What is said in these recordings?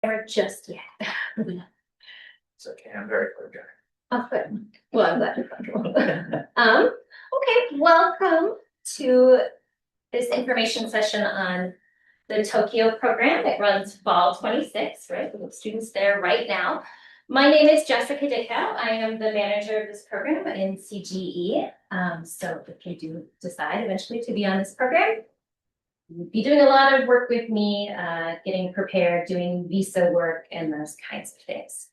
Or just yet. It's okay, I'm very clear. Oh, good. Well, I'm glad you're comfortable. Okay, welcome to this information session on the Tokyo program. It runs fall 26, right? We have students there right now. My name is Jessica Dickow. I am the manager of this program in CGE. So if you do decide eventually to be on this program, you'll be doing a lot of work with me, getting prepared, doing visa work and those kinds of things.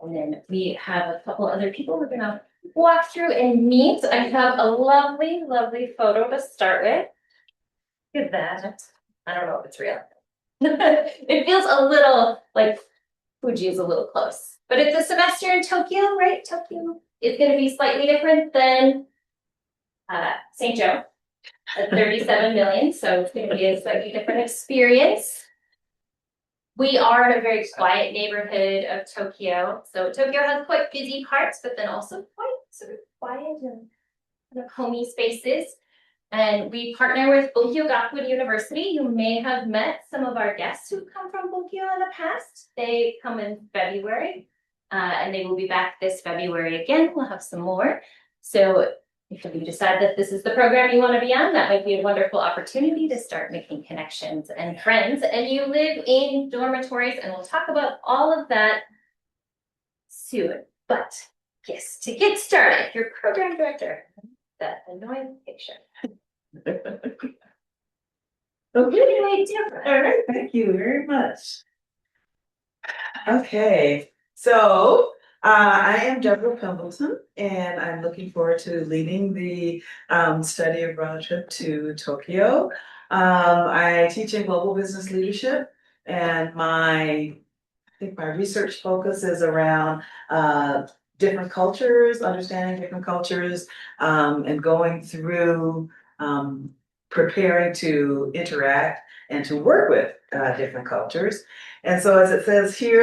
And then we have a couple other people we're gonna walk through and meet. I have a lovely, lovely photo to start with. Look at that. I don't know if it's real. It feels a little like Fuji is a little close, but it's a semester in Tokyo, right? Tokyo is going to be slightly different than St. Joe at 37 million, so it's going to be a slightly different experience. We are in a very quiet neighborhood of Tokyo. So Tokyo has quite busy parts, but then also quite sort of quiet and kind of homey spaces. And we partner with Bunkyo Gakuin University. You may have met some of our guests who come from Bunkyo in the past. They come in February, and they will be back this February again. We'll have some more. So if you decide that this is the program you want to be on, that might be a wonderful opportunity to start making connections and friends. And you live in dormitories, and we'll talk about all of that soon. But yes, to get started, your program director, that annoying picture. Okay, different. All right, thank you very much. Okay, so I am Deborah Pendleton, and I'm looking forward to leading the study abroad trip to Tokyo. I teach in global business leadership, and I think my research focus is around different cultures, understanding different cultures, and going through preparing to interact and to work with different cultures. And so as it says here,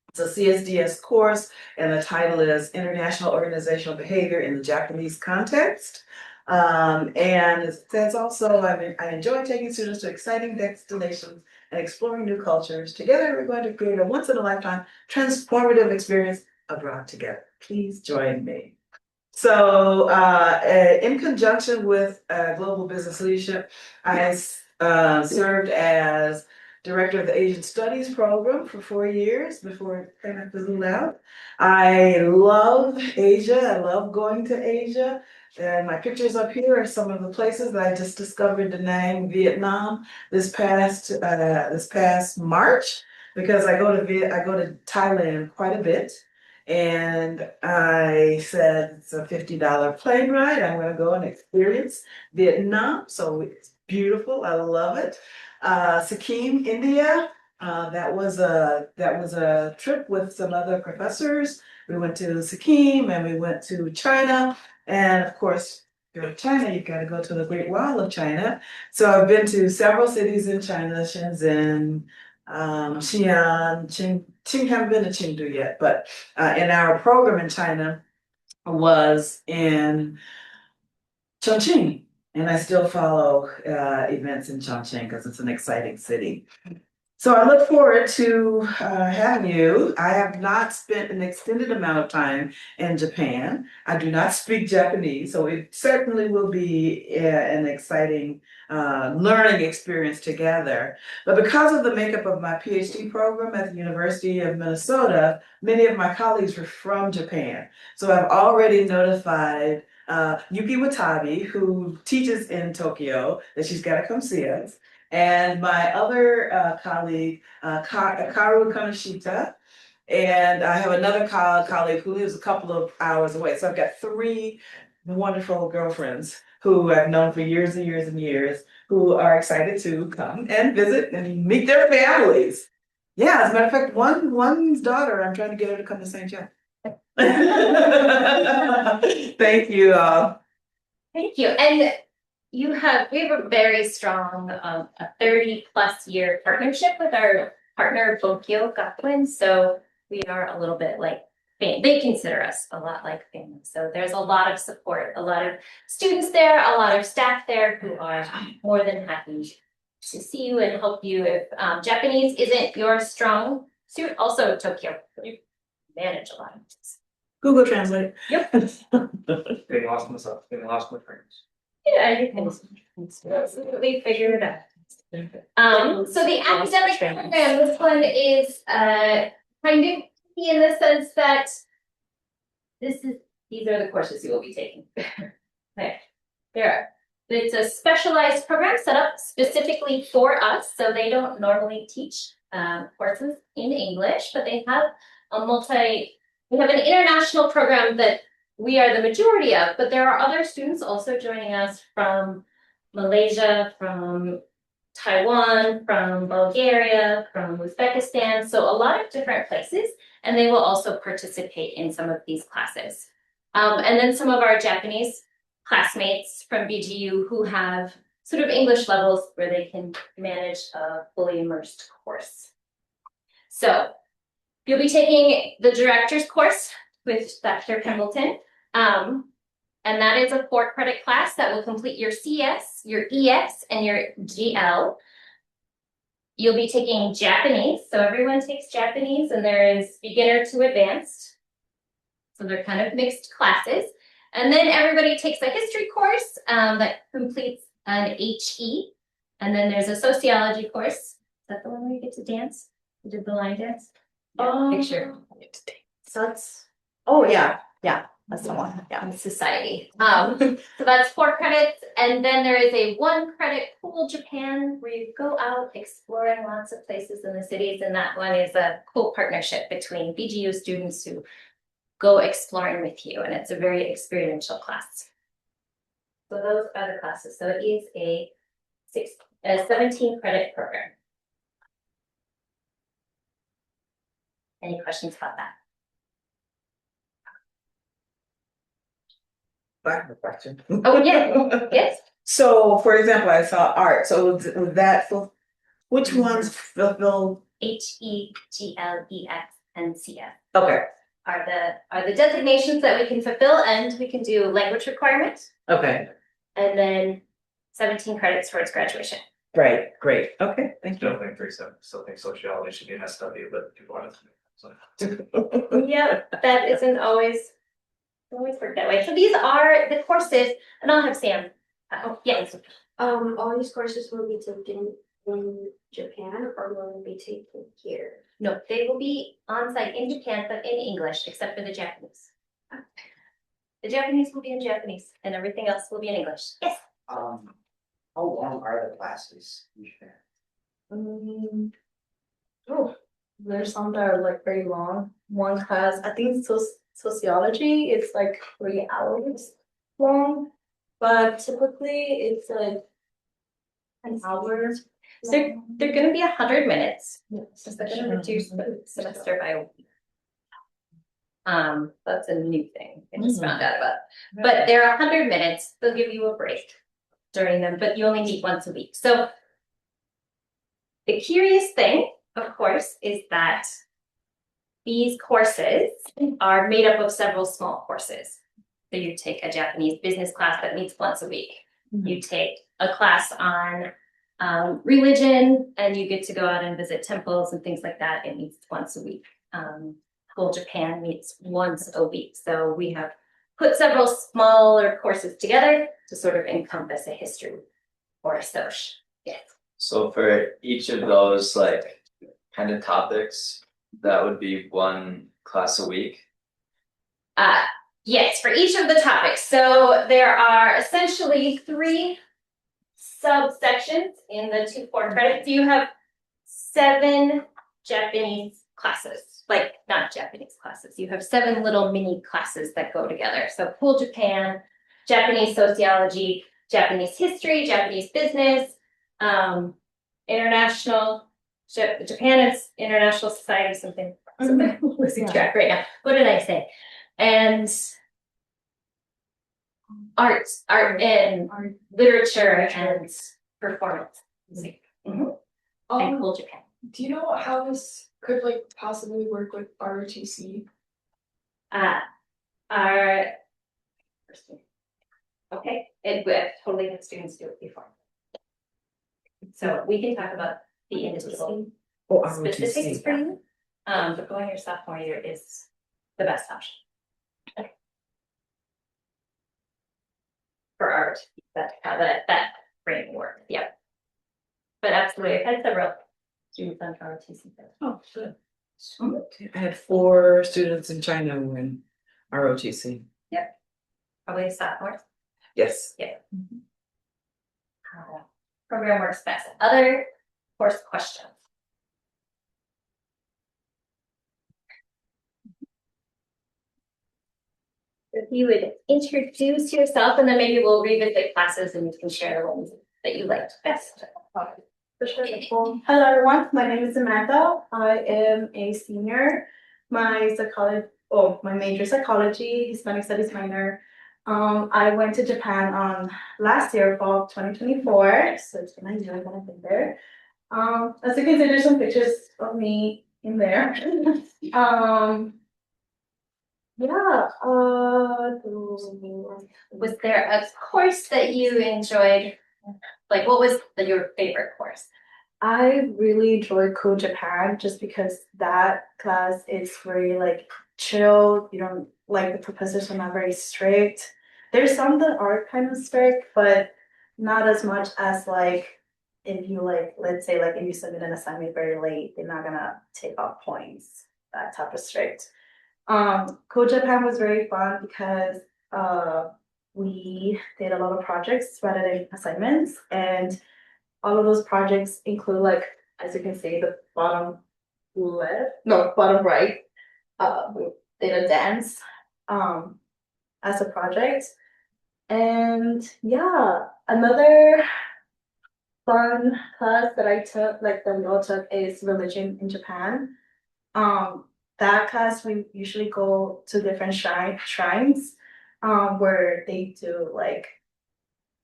it's a CSDS course, and the title is International Organizational Behavior in the Japanese Context. And it says also, I enjoy taking students to exciting destinations and exploring new cultures. Together, we're going to create a once-in-a-lifetime transformative experience abroad together. Please join me. So in conjunction with Global Business Leadership, I served as director of the Asian Studies program for 4 years before it kind of fizzled out. I love Asia. I love going to Asia. And my pictures up here are some of the places that I just discovered Da Nang, Vietnam this past March, because I go to Thailand quite a bit. And I said, it's a $50 plane ride. I'm going to go and experience Vietnam. So it's beautiful. I love it. Sikkim, India. That was a trip with some other professors. We went to Sikkim and we went to China. And of course, if you go to China, you've got to go to the Great Wall of China. So I've been to several cities in China, Shenzhen, Xi'an, Qing haven't been to Chengdu yet, but in our program in China was in Chongqing, and I still follow events in Chongqing because it's an exciting city. So I look forward to having you. I have not spent an extended amount of time in Japan. I do not speak Japanese, so it certainly will be an exciting learning experience together. But because of the makeup of my PhD program at the University of Minnesota, many of my colleagues were from Japan. So I've already notified Yuki Watabe, who teaches in Tokyo, that she's got to come see us. And my other colleague, Karu Kaneshita, and I have another colleague who lives a couple of hours away. So I've got 3 wonderful girlfriends who I've known for years and years and years, who are excited to come and visit and meet their families. Yeah, as a matter of fact, one's daughter, I'm trying to get her to come to St. Joe. Thank you all. Thank you. And we have a very strong, a 30+ year partnership with our partner Bunkyo Gakuin. So we are a little bit like family. They consider us a lot like family. So there's a lot of support, a lot of students there, a lot of staff there who are more than happy to see you and help you if Japanese isn't your strong suit. Also Tokyo, you manage a lot of things. Google Translate. Yep. Getting lost myself, getting lost with friends. Yeah, you can absolutely figure it out. So the academic program, this one is kind of in the sense that these are the courses you will be taking. Okay. It's a specialized program set up specifically for us, so they don't normally teach courses in English, but they have we have an international program that we are the majority of, but there are other students also joining us from Malaysia, from Taiwan, from Bulgaria, from Uzbekistan, so a lot of different places, and they will also participate in some of these classes. And then some of our Japanese classmates from BGU who have sort of English levels where they can manage a fully immersed course. So you'll be taking the director's course with Dr. Pendleton. And that is a 4-credit class that will complete your CS, your ES, and your GL. You'll be taking Japanese. So everyone takes Japanese, and there is beginner to advanced. So they're kind of mixed classes. And then everybody takes a history course that completes an HE. And then there's a sociology course. Is that the one where you get to dance? You did the line dance? Yeah, picture. So it's, oh yeah, that's the one, yeah. On society. So that's 4 credits. And then there is a 1-credit Cool Japan where you go out exploring lots of places in the cities. And that one is a cool partnership between BGU students who go exploring with you, and it's a very experiential class. So those are the classes. So it is a 17-credit program. Any questions about that? I have a question. Oh, yeah, yes. So, for example, I saw art. So, would that which ones fulfill? HE, GLEX, and CF. Okay. Are the designations that we can fulfill, and we can do language requirements, Okay. and then 17 credits towards graduation. Great. Okay. Thank you. Still think sociology should be an SW, but people aren't. So. Yeah, that isn't always work that way. So these are the courses, and I'll have Sam. Oh, yes. All these courses will be taken in Japan or will be taken here? No, they will be on site in Japan, but in English, except for the Japanese. The Japanese will be in Japanese, and everything else will be in English. Yes. How long are the classes in Japan? There's some that are like very long. One class, I think sociology, it's like 3 hours long, but typically it's like an hour. They're going to be 100 minutes. Yes. So they're going to reduce the semester by a week. That's a new thing I just found out about. But they're 100 minutes. They'll give you a break during them, but you only meet once a week. So the curious thing, of course, is that these courses are made up of several small courses. So you take a Japanese business class that meets once a week. You take a class on religion, and you get to go out and visit temples and things like that. It meets once a week. Cool Japan meets once a week. So we have put several smaller courses together to sort of encompass a history or a soc. Yes. So for each of those like kind of topics, that would be 1 class a week? Yes, for each of the topics. So there are essentially 3 subsections in the 2 4 credits. You have 7 Japanese classes, like not Japanese classes. You have 7 little mini classes that go together. So Cool Japan, Japanese sociology, Japanese history, Japanese business, international, Japan is international society, something. I'm losing track right now. What did I say? And art and literature and performance music. And Cool Japan. Do you know how this could like possibly work with ROTC? Okay, I've totally had students do it before. So we can talk about the individual Oh, specifics ROTC. for you. But going your sophomore year is the best option. Okay. For art, that's how that framework, yep. But absolutely, I've had several students on ROTC. Oh, good. I had 4 students in China who were in ROTC. Probably sophomores. Yes. Program works best. Other course questions? If you would introduce yourself and then maybe we'll revisit classes and you can share the ones that you liked best. For sure. Well, hello everyone. My name is Samantha. I am a senior. My major psychology, Hispanic studies minor. I went to Japan on last year, fall 2024. So it's been a year that I've been there. As you can see, there's some pictures of me in there. Yeah. Was there a course that you enjoyed? Like, what was your favorite course? I really enjoyed Cool Japan just because that class is very like chill. You don't like the professors are not very strict. There's some that are kind of strict, but not as much as like if you like, let's say like if you submit an assignment very late, they're not gonna take off points. That type of strict. Cool Japan was very fun because we did a lot of projects rather than assignments, and all of those projects include, like, as you can see, the bottom right. We did a dance as a project. And yeah, another fun class that I took, like that we all took, is religion in Japan. That class we usually go to different shrines where they do like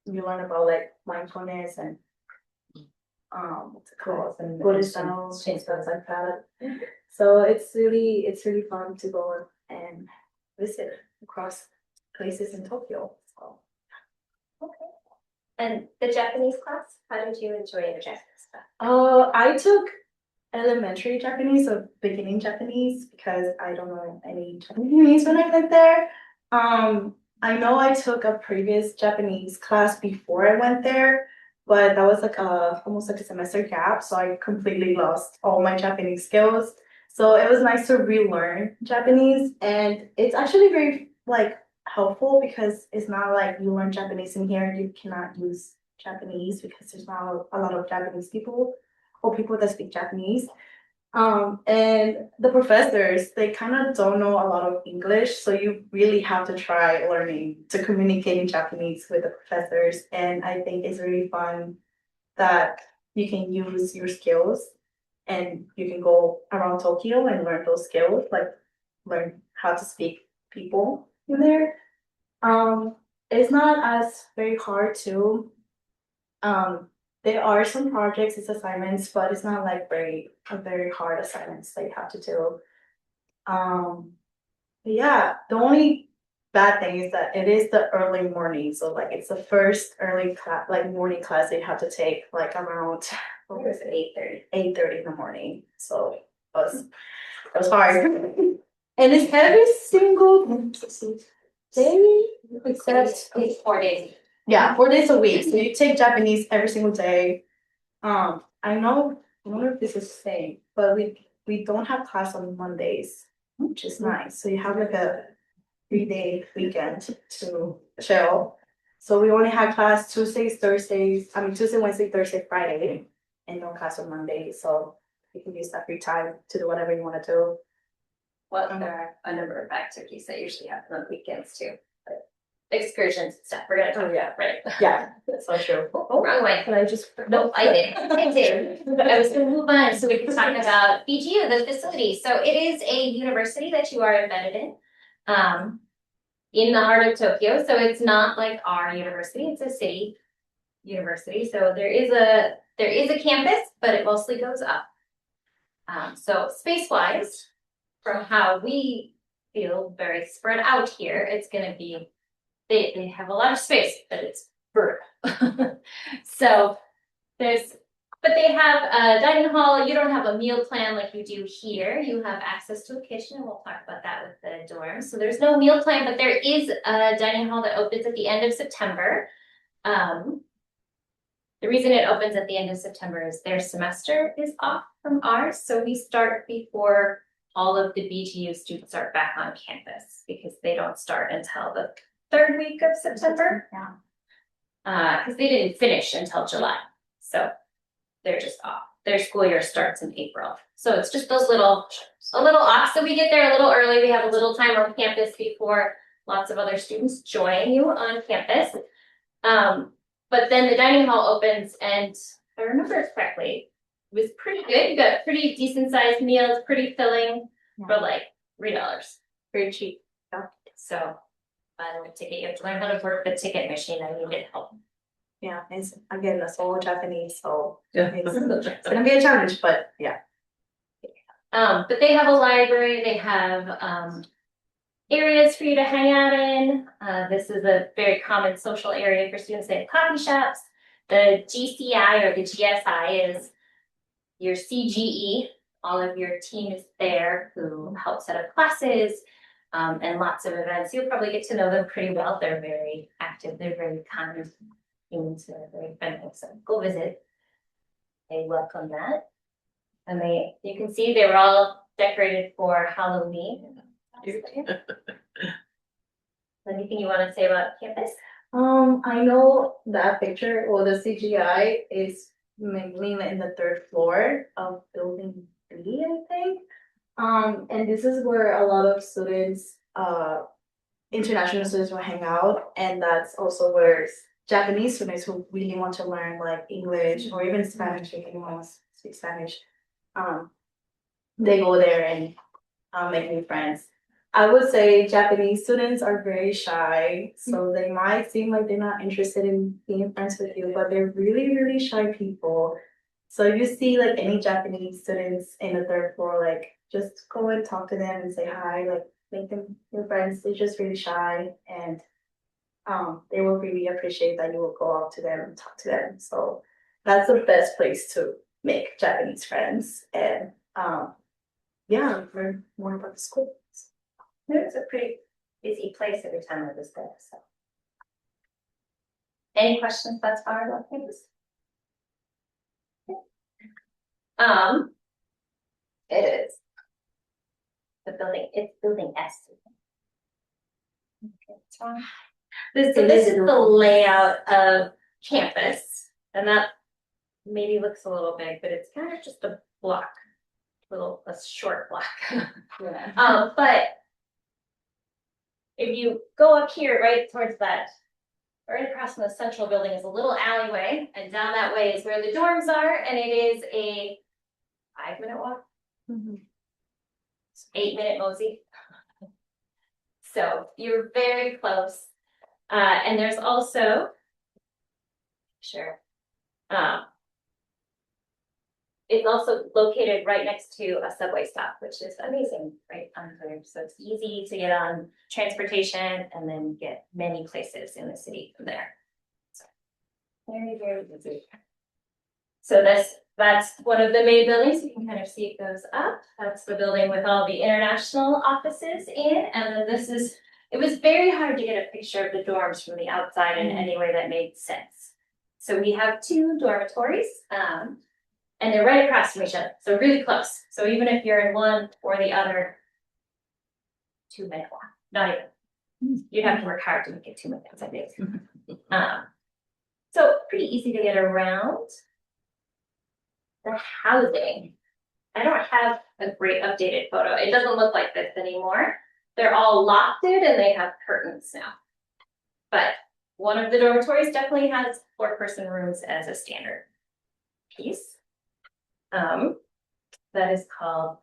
you learn about like mindfulness and what's it called, and Buddhism and stuff like that. So it's really fun to go and visit across places in Tokyo. So. Okay. And the Japanese class, how did you enjoy the Japanese class? I took elementary Japanese, so beginning Japanese, because I don't know any Japanese when I went there. I know I took a previous Japanese class before I went there, but that was like almost like a semester gap, so I completely lost all my Japanese skills. So it was nice to relearn Japanese, and it's actually very like helpful because it's not like you learn Japanese in here, you cannot use Japanese because there's not a lot of Japanese people or people that speak Japanese. And the professors, they kind of don't know a lot of English, so you really have to try learning to communicate in Japanese with the professors. And I think it's really fun that you can use your skills and you can go around Tokyo and learn those skills, like learn how to speak people in there. It's not as very hard to. There are some projects, it's assignments, but it's not like very hard assignments that you have to do. But yeah, the only bad thing is that it is the early morning, so like it's the first early class, like morning class that you have to take like around 8:30 in the morning. So it was hard, and it's every single day except It's 4 days. yeah, 4 days a week. So you take Japanese every single day. I don't know if this is the same, but we don't have class on Mondays, which is nice. So you have like a 3-day weekend to chill. So we only have class Tuesday, Wednesday, Thursday, Friday, and no class on Monday. So you can use that free time to do whatever you want to do. Well, there are a number of activities that usually happen on weekends too. But excursions and stuff, we're gonna talk about, right? Yeah, that's so true. Oh, wrong way. Can I just? Nope, I did. I did. But I was gonna move on so we can talk about BGU, the facility. So it is a university that you are embedded in the heart of Tokyo. So it's not like our university, it's a city university. So there is a campus, but it mostly goes up. So space-wise, from how we feel very spread out here, it's gonna be, they have a lot of space, but it's vertical. So there's But they have a dining hall. You don't have a meal plan like you do here. You have access to a kitchen, and we'll talk about that with the dorms. So there's no meal plan, but there is a dining hall that opens at the end of September. The reason it opens at the end of September is their semester is off from ours, so we start before all of the BTU students are back on campus because they don't start until the third week of September. Because they didn't finish until July, so they're just off. Their school year starts in April, so it's just a little off. So we get there a little early. We have a little time on campus before lots of other students join you on campus. But then the dining hall opens, and if I remember correctly, it was pretty good. You got pretty decent sized meals, pretty filling for like $3. Very cheap. So the ticket, you have to learn how to work the ticket machine. I needed help. Yeah, it's again that's all Japanese, so Yeah. it's gonna be a challenge, but yeah. But they have a library. They have areas for you to hang out in. This is a very common social area for students. They have coffee shops. The GCI or the GSI is your CGE. All of your team is there who help set up classes and lots of events. You'll probably get to know them pretty well. They're very active. They're very kind humans. They're very friendly. So go visit. They welcome that. And you can see they were all decorated for Halloween. Anything you want to say about campus? I know that picture or the CGI is mainly in the third floor of building 3, I think. And this is where a lot of students, international students will hang out, and that's also where Japanese students who really want to learn like English or even Spanish, if anyone wants to speak Spanish, they go there and make new friends. I would say Japanese students are very shy, so they might seem like they're not interested in being friends with you, but they're really, really shy people. So if you see like any Japanese students in the third floor, like just go and talk to them and say hi, like make them your friends. They're just really shy, and they will really appreciate that you will go up to them and talk to them. So that's the best place to make Japanese friends. And yeah, learn more about the school. It's a pretty busy place every time I was there. So, any questions thus far about campus? It is the building. It's building S. Okay, what's wrong? This is the layout of campus, and that maybe looks a little big, but it's kind of just a block, a short block. But if you go up here, right towards that, right across from the central building is a little alleyway, and down that way is where the dorms are, and it is a 5-minute walk, 8-minute mosey. So you're very close. And there's also, it's also located right next to a subway stop, which is amazing, right on here. So it's easy to get on transportation and then get many places in the city from there. So very, very easy. So that's one of the main buildings. You can kind of see it goes up. That's the building with all the international offices in. And then it was very hard to get a picture of the dorms from the outside in any way that made sense. So we have 2 dormitories. And they're right across from each other, so really close. So even if you're in one or the other, 2-minute walk, not even. You'd have to work hard to make it 2 minutes, I think. So pretty easy to get around. The housing. I don't have a great updated photo. It doesn't look like this anymore. They're all lofted and they have curtains now. But one of the dormitories definitely has 4-person rooms as a standard piece. That is called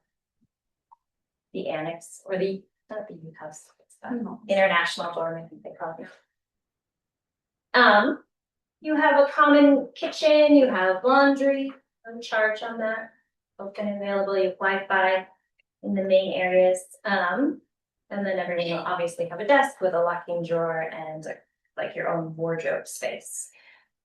the annex, or not the youth house, it's the international dorm, I think they call it. You have a common kitchen, you have laundry, no charge on that, open and available, you have Wi-Fi in the main areas. And then everything will obviously have a desk with a locking drawer and like your own wardrobe space.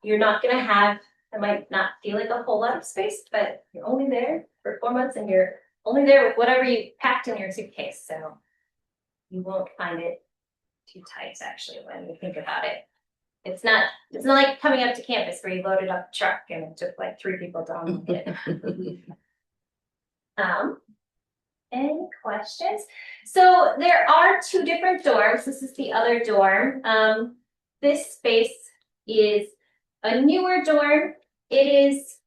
You're not gonna have It might not feel like a whole lot of space, but you're only there for 4 months and you're only there with whatever you packed in your suitcase, so you won't find it too tight actually when you think about it. It's not like coming up to campus where you loaded up a truck and it took like 3 people to unload it. Any questions? So there are 2 different dorms. This is the other dorm. This space is a newer dorm. It is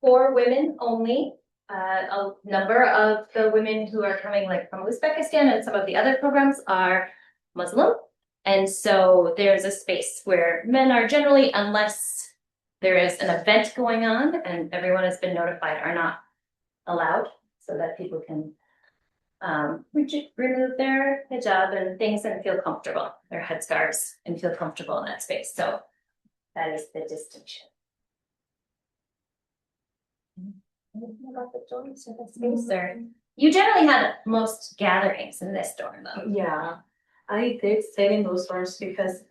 for women only. A number of the women who are coming like from Uzbekistan and some of the other programs are Muslim. And so there's a space where men are generally, unless there is an event going on and everyone has been notified, are not allowed, so that people can remove their hijab and things and feel comfortable, their headscarves, and feel comfortable in that space. So that is the distinction. Anything about the dorms or the space? Or you generally have most gatherings in this dorm though. Yeah, I did stay in those dorms because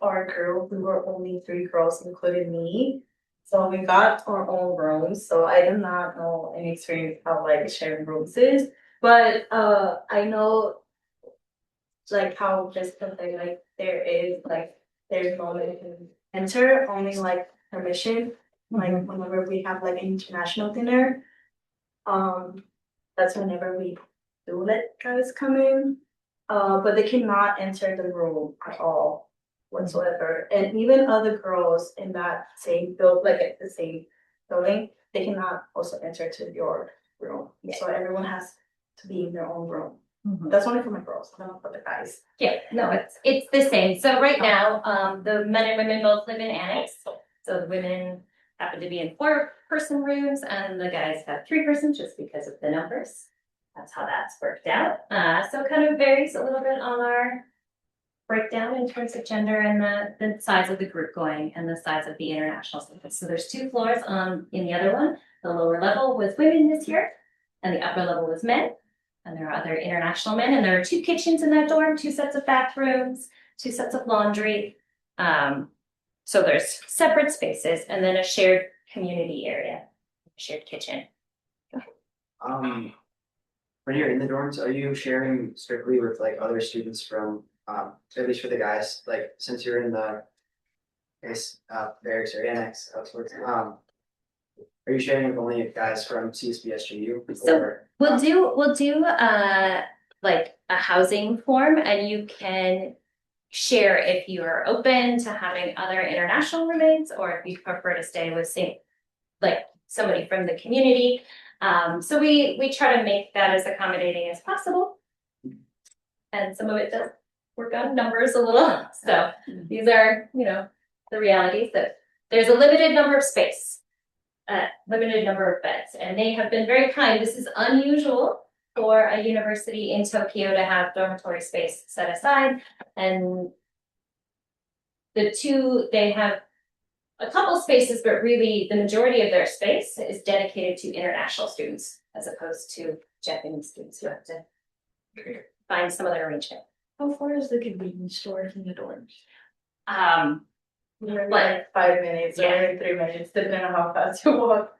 we were only 3 girls, including me. So we got our own rooms. So I did not know any experience how like sharing rooms is. But I know like how just something like there's no way you can enter, only like permission. Like whenever we have like an international dinner, that's whenever we do let guys come in. But they cannot enter the room at all whatsoever. And even other girls in that same like at the same building, they cannot also enter to your room. Yeah. So everyone has to be in their own room. That's only for my girls, not for the guys. Yeah, no, it's the same. So right now, the men and women both live in annex. So the women happen to be in 4-person rooms and the guys have 3-person just because of the numbers. That's how that's worked out. So it kind of varies a little bit on our breakdown in terms of gender and the size of the group going and the size of the international students. So there's 2 floors in the other one. The lower level was women this year and the upper level was men. And there are other international men, and there are 2 kitchens in that dorm, 2 sets of bathrooms, 2 sets of laundry. So there's separate spaces and then a shared community area, shared kitchen. When you're in the dorms, are you sharing strictly with like other students from, at least for the guys, like since you're in the, I guess, barracks or annex outwards, are you sharing with only guys from CSBSGU? So we'll do like a housing form, and you can share if you're open to having other international roommates or if you prefer to stay with like somebody from the community. So we try to make that as accommodating as possible. And some of it does work on numbers a little. So these are, the realities that there's a limited number of space. Limited number of beds, and they have been very kind. This is unusual for a university in Tokyo to have dormitory space set aside, and they have a couple spaces, but really the majority of their space is dedicated to international students as opposed to Japanese students who have to find some other arrangement. How far is the convenience store from the dorms? Like Like 5 minutes or 3 minutes, depending on how fast you walk.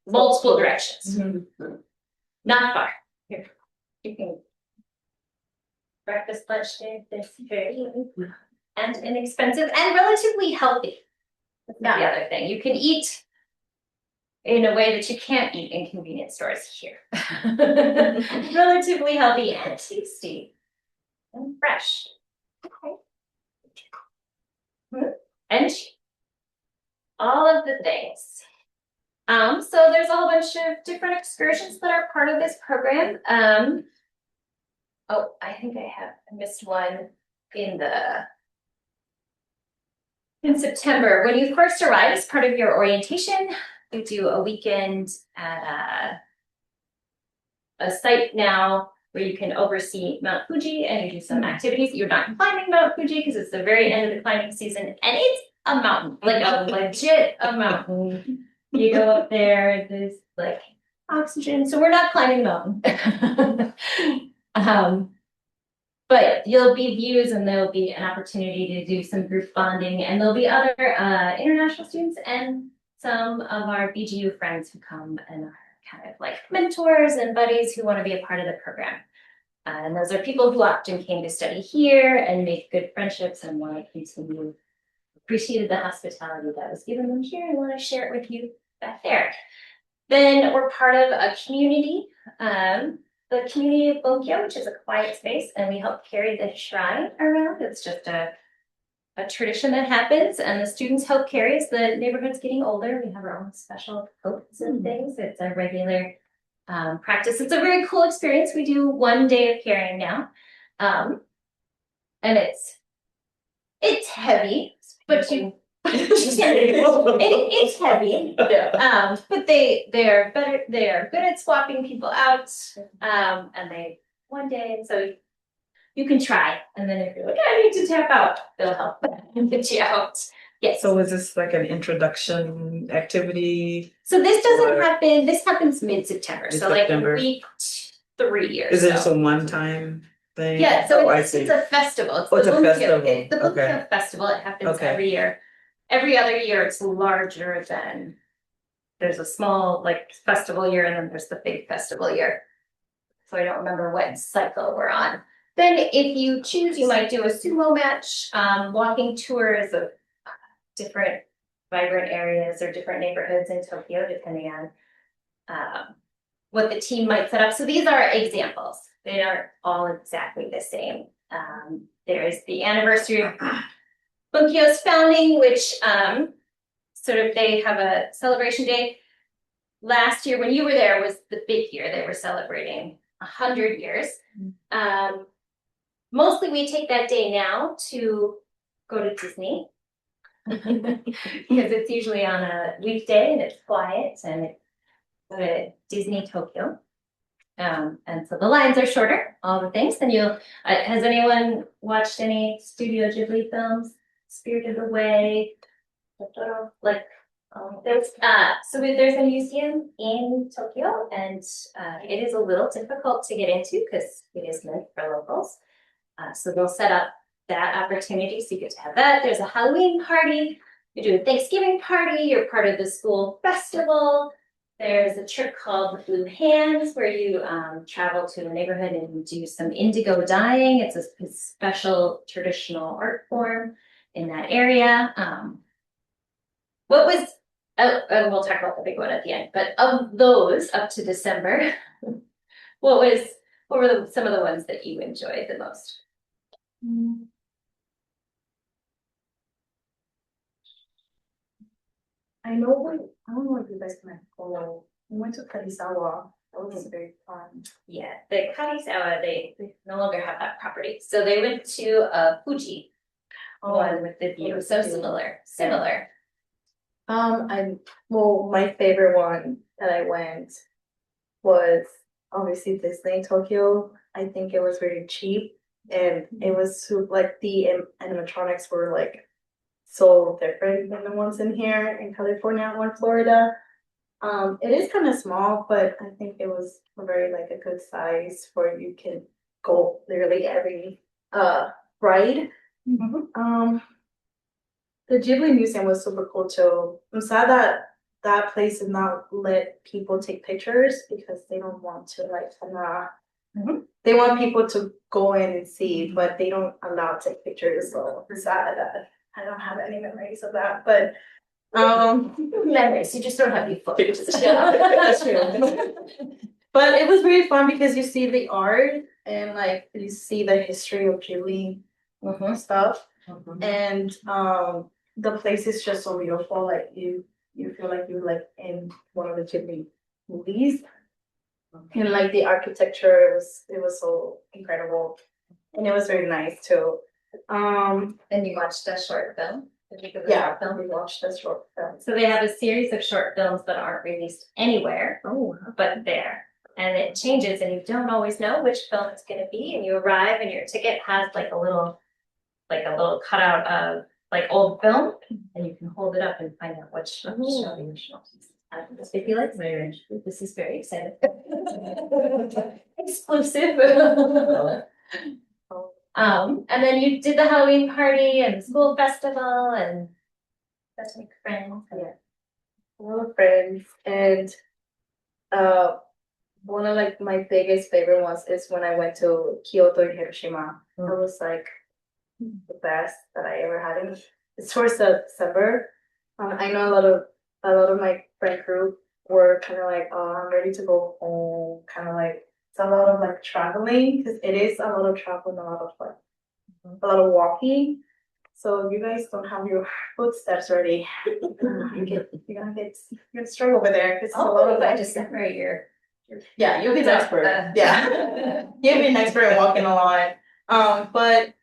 multiple directions. Not far. Here, you can breakfast, lunch, dinner, this very and inexpensive and relatively healthy. That's the other thing. You can eat in a way that you can't eat in convenience stores here. Relatively healthy and tasty and fresh. Okay. And cheap. All of the things. So there's a whole bunch of different excursions that are part of this program. Oh, I think I missed one in September. When you first arrive as part of your orientation, you do a weekend at a site now where you can oversee Mount Fuji and you do some activities. You're not climbing Mount Fuji because it's the very end of the climbing season, and it's a mountain, like a legit mountain. You go up there, there's like oxygen, so we're not climbing the mountain. But there'll be views and there'll be an opportunity to do some group bonding, and there'll be other international students and some of our BGU friends who come and are kind of like mentors and buddies who want to be a part of the program. And those are people who often came to study here and make good friendships and want to continue, appreciated the hospitality that was given them here and want to share it with you back there. Then we're part of a community, the community of Bunkyo, which is a quiet space, and we help carry the shrine around. It's just a tradition that happens, and the students help carry as the neighborhood's getting older. We have our own special coats and things. It's a regular practice. It's a very cool experience. We do 1 day of carrying now, and it's heavy, but it's heavy. Yeah. But they're better. They are good at swapping people out, and they 1 day, so you can try, and then if you're like, I need to tap out, they'll help get you out. Yes. So is this like an introduction activity? So this doesn't Or- happen. This happens mid-September. So like Mid-September. week 3 or Is it just so. a one-time thing? Yeah, so Oh, I it's see. a festival. It's Oh, it's the a Bunkyo- festival. it's the Bunkyo Okay. Festival. It happens Okay. every year. Every other year, it's larger than. There's a small like festival year, and then there's the big festival year. So I don't remember what cycle we're on. Then, if you choose, you might do a sumo match, walking tours of different vibrant areas or different neighborhoods in Tokyo, depending on what the team might set up. So these are examples. They aren't all exactly the same. There is the anniversary of Bunkyo's founding, which sort of they have a celebration day. Last year, when you were there, was the big year. They were celebrating 100 years. Mostly we take that day now to go to Disney because it's usually on a weekday and it's quiet and it's go to Disney Tokyo. And so the lines are shorter, all the things. And you'll, has anyone watched any Studio Ghibli films? Spirited Away, like there's there's a museum in Tokyo, and it is a little difficult to get into because it is meant for locals. So they'll set up that opportunity, so you get to have that. There's a Halloween party. You do a Thanksgiving party. You're part of the school festival. There's a trip called Blue Hands where you travel to a neighborhood and do some indigo dyeing. It's a special traditional art form in that area. And we'll talk about the big one at the end, but of those up to December, what were some of the ones that you enjoyed the most? I don't know if you guys can follow. We went to Karisawa. That was very fun. Yeah, the Karisawa, they no longer have that property. So they went to Fuji, one with the view. So similar. My favorite one that I went was obviously Disney Tokyo. I think it was very cheap, and it was like the animatronics were like so different than the ones in here in California or in Florida. It is kind of small, but I think it was a very like a good size where you can go literally every ride. The Ghibli Museum was super cool too. I'm sad that that place did not let people take pictures because they don't want to like they want people to go in and see, but they don't allow to take pictures. So I'm sad that I don't have any memories of that. But Memories, you just don't have any photos. yeah, that's true. But it was really fun because you see the art and like you see the history of Ghibli stuff. And the place is just so beautiful. Like you feel like you're like in one of the Ghibli movies. And like the architecture it was so incredible. And it was very nice too. And you watched a short film? Yeah, we watched this short film. So they have a series of short films that aren't released anywhere, but there. And it changes, and you don't always know which film it's going to be. And you arrive, and your ticket has like a little cutout of like old film, and you can hold it up and find out which show you show. If you like, this is very exciting. Exclusive. And then you did the Halloween party and the school festival and got to make friends. Yeah. lot of friends, and one of like my biggest favorite ones is when I went to Kyoto and Hiroshima. That was like the best that I ever had. And it's towards the December. I know a lot of my friend group were kind of like, oh, I'm ready to go home. Kind of like it's a lot of like traveling because it is a lot of traveling, a lot of like a lot of walking. So if you guys don't have your footsteps ready, you're gonna struggle over there because it's a lot of by like December, you're. yeah, you'll be an expert. Yeah, you'll be an expert in walking a lot. But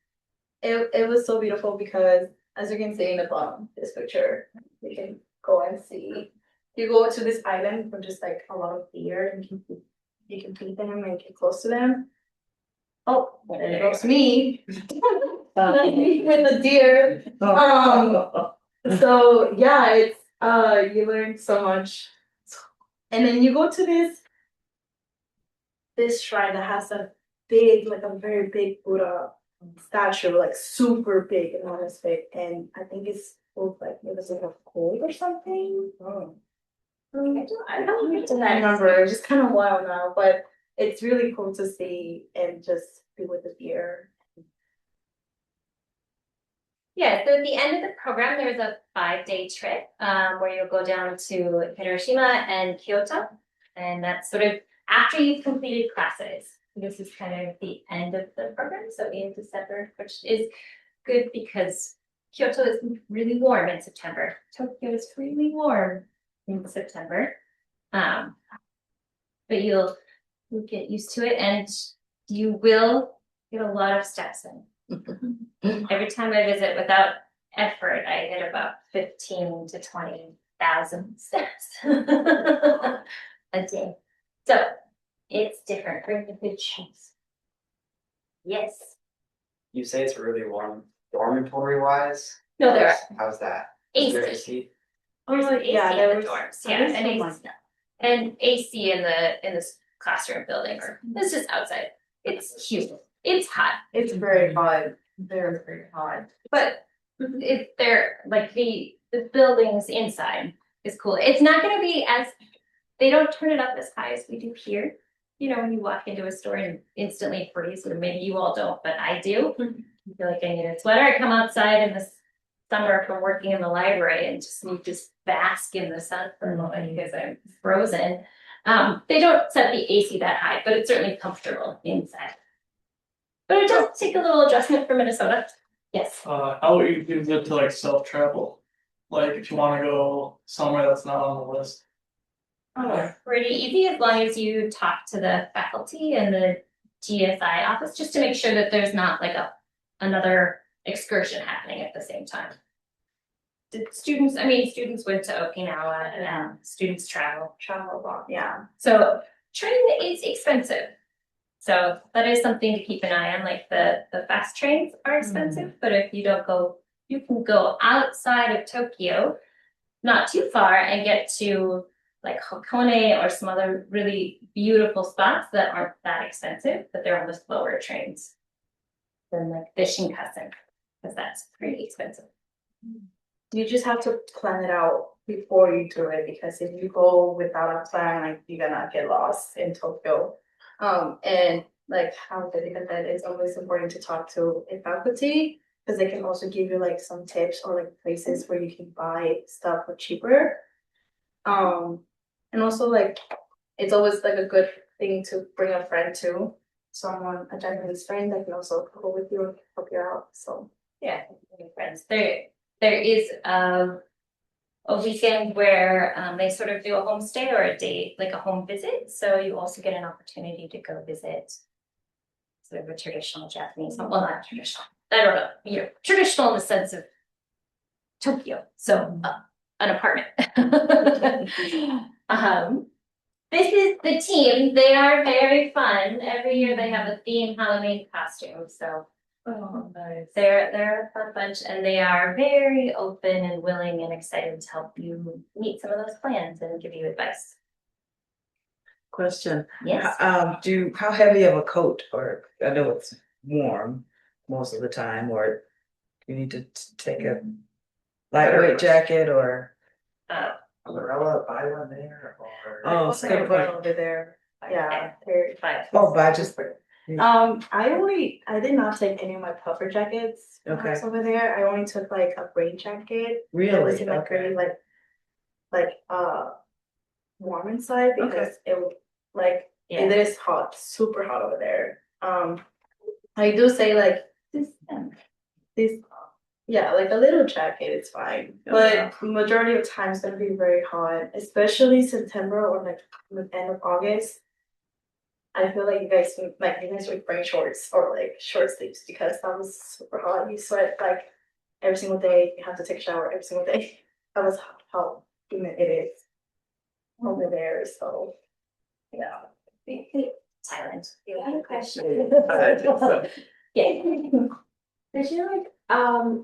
it was so beautiful because as you can see in the bottom, this picture, you can go and see. You go to this island with just like a lot of deer, and you can feed them and get close to them. Oh, there goes me. With the deer. So yeah, it's you learn so much. And then you go to this shrine that has a big, like a very big Buddha statue, like super big and on his face. And I think it's called like it was like a gold or something. I don't remember. It's just kind of wild now, but it's really cool to see and just be with the deer. Yeah, so at the end of the program, there's a 5-day trip where you'll go down to Hiroshima and Kyoto. And that's sort of after you've completed classes. This is kind of the end of the program, so in December, which is good because Kyoto is really warm in September. Tokyo is really warm in September. But you'll get used to it and you will get a lot of steps in. Every time I visit without effort, I get about 15 to 20,000 steps a day. So it's different. Bring the good shoes. Yes. You say it's really warm, dormitory wise? No, there are How's that? Is there AC. AC? There's Oh, AC yeah, in there the was- dorms. I Yeah, think and so, AC, and AC in this classroom buildings. It's just outside. It's huge. It's hot. It's very hot. Very, very hot. But if they're like the buildings inside is cool. It's not gonna be as they don't turn it up as high as we do here. You know, when you walk into a store and instantly freeze, or maybe you all don't, but I do. I feel like I need a sweater. I come outside in the summer from working in the library and just bask in the sun for a moment because I'm frozen. They don't set the AC that high, but it's certainly comfortable inside. But it does take a little adjustment for Minnesota. Yes. How would you use it to like self-travel? Like if you wanna go somewhere that's not on the list. Oh, pretty easy as long as you talk to the faculty and the GSI office just to make sure that there's not like another excursion happening at the same time. Students went to Okinawa and students travel a lot. Yeah. So train is expensive. So that is something to keep an eye on. Like the fast trains are expensive, but if you don't go, you can go outside of Tokyo, not too far, and get to like Hakone or some other really beautiful spots that aren't that expensive, but they're on the slower trains than like the Shinkansen, because that's pretty expensive. You just have to plan it out before you do it because if you go without a plan, like you're gonna get lost in Tokyo. And like how Dedika said, it's always important to talk to a faculty because they can also give you like some tips or like places where you can buy stuff for cheaper. And also like it's always like a good thing to bring a friend too, a Japanese friend that can also go with you and help you out. So Yeah, friends. There is a weekend where they sort of do a homestay or a day, like a home visit. So you also get an opportunity to go visit sort of a traditional Japanese home. Well, not traditional. I don't know. You know, traditional in the sense of Tokyo. So an apartment. This is the team. They are very fun. Every year they have a theme Halloween costume. So nice. they're a fun bunch and they are very open and willing and excited to help you meet some of those plans and give you advice. Question. Yes. How heavy of a coat, or I know it's warm most of the time, or you need to take a lightweight jacket or? umbrella, buy one there, or? Oh, Okay, skip one one. over there. Yeah, they're Five. Oh, budget. I did not take any of my puffer jackets when I was Okay. over there. I only took like a rain jacket. That Really? was in like Okay. really warm inside because Okay. it would like Yeah. it is hot, super hot over there. I do say like this yeah, like a little jacket it's fine. Oh, But wow. majority of time it's gonna be very hot, especially September or like the end of August. I feel like you guys would bring shorts or like short sleeves because that was super hot. You sweat like every single day. You have to take a shower every single day. That was how humid it is over there. So yeah. Thailand. I have a question. Yeah. Did you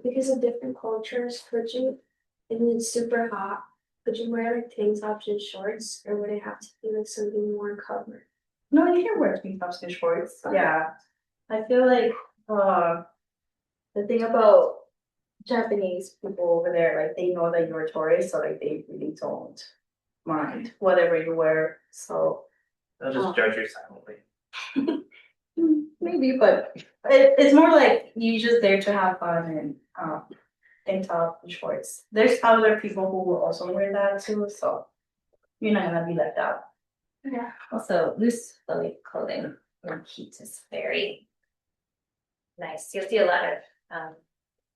because of different cultures, could you, if it's super hot, could you wear like tank tops and shorts, or would it have to be like something more covered? No, you can wear tank tops and shorts. Yeah. I feel like the thing about Japanese people over there, like they know that you're a tourist, so like they really don't mind whatever you wear. So They'll just judge you silently. maybe, but it's more like you just there to have fun and tank top and shorts. There's other people who will also wear that too, so you're not gonna be left out. Yeah. Also, loose flowy clothing in heat is very nice. You'll see a lot of